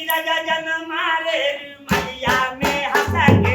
राजा जन मारे मलिया में हंसा के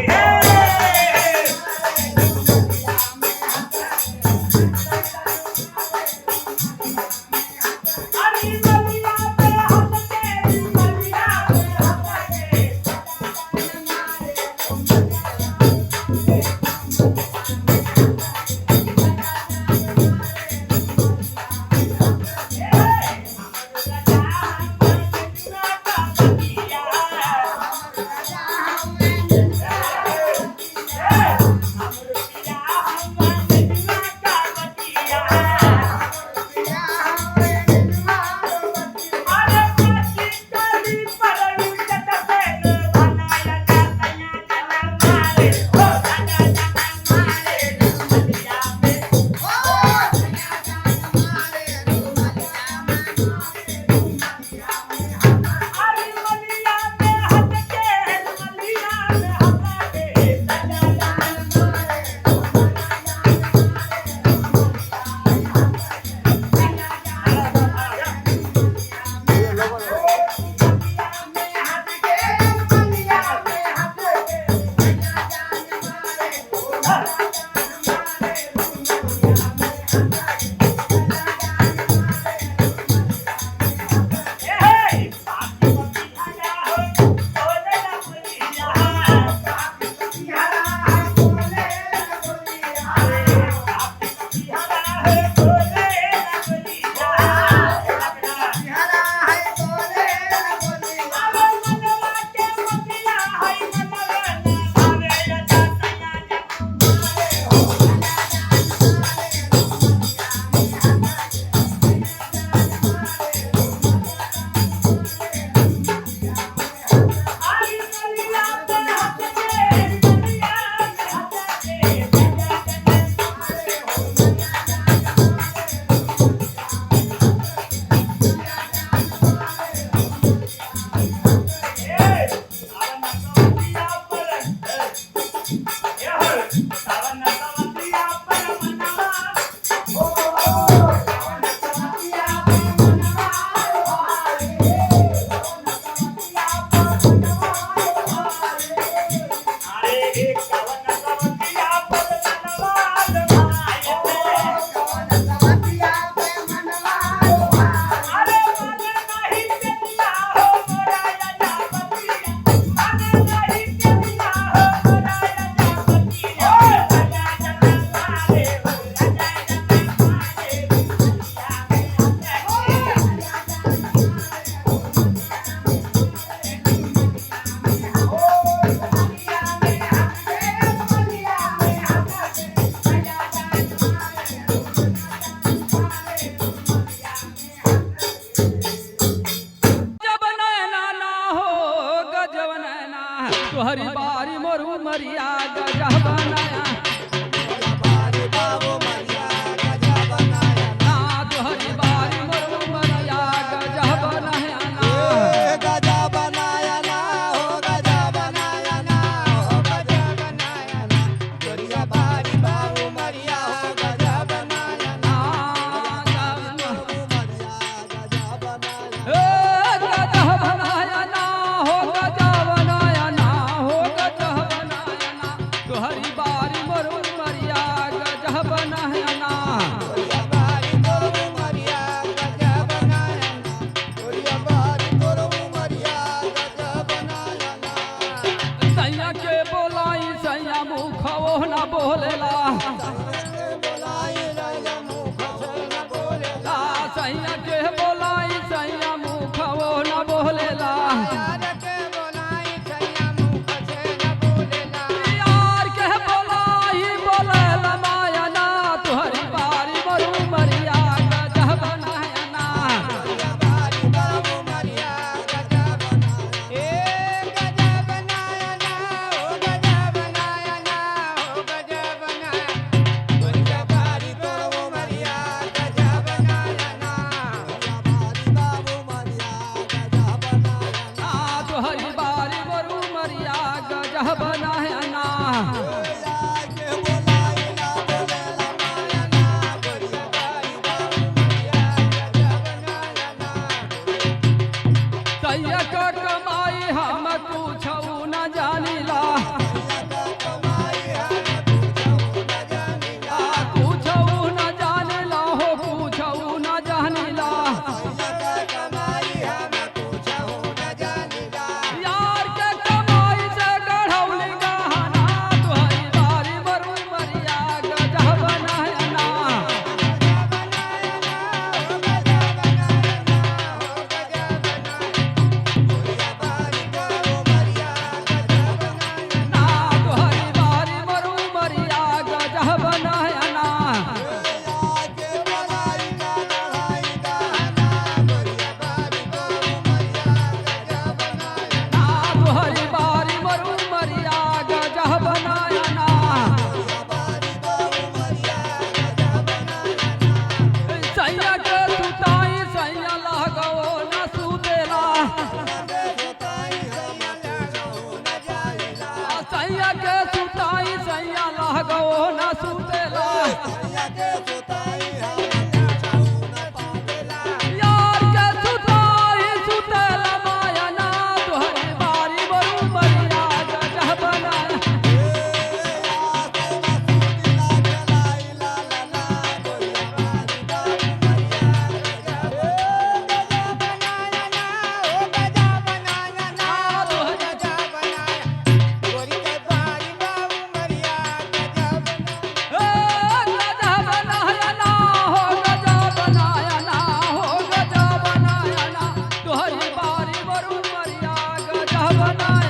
तोहरी बारी मोरू मरिया गजा बनाया ना तोहरी बारी मोरू मरिया गजा बनाया ना गजा बनाया ना हो गजा बनाया ना हो गजा बनाया ना गोरिया बारी बाबू मरिया हो गजा बनाया ना गजा बनाया गजा बनाया ना हो गजा बनाया ना हो गजा बनाया ना तोहरी बारी मोरू मरिया गजा बनाया ना गोरिया बारी बाबू मरिया गजा बनाया ना गोरिया बारी बाबू मरिया गजा बनाया ना सैया के बोलाई सैया मुखो ना बोलेला बोलाई राजा मुख से न बोलेला सैया के बोलाई सैया मुखो ना बोलेला यार के बोलाई सैया मुख से न बोलेला यार के बोलाई बोलेला माया ना तोहरी बारी मोरू मरिया गजा बनाया ना गोरिया बारी बाबू मरिया गजा बनाया गजा बनाया ना हो गजा बनाया ना हो गजा बनाया सुतेला सैया के सुताई हम चाहू न पावेला यार के सुताई सुतेला माया ना तोहरी बारी बरू मरिया गजब बनाया गजब बनाया ना हो गजब बनाया ना हो गजब बनाया ना तोहरी बारी बरू मरिया गजब बनाया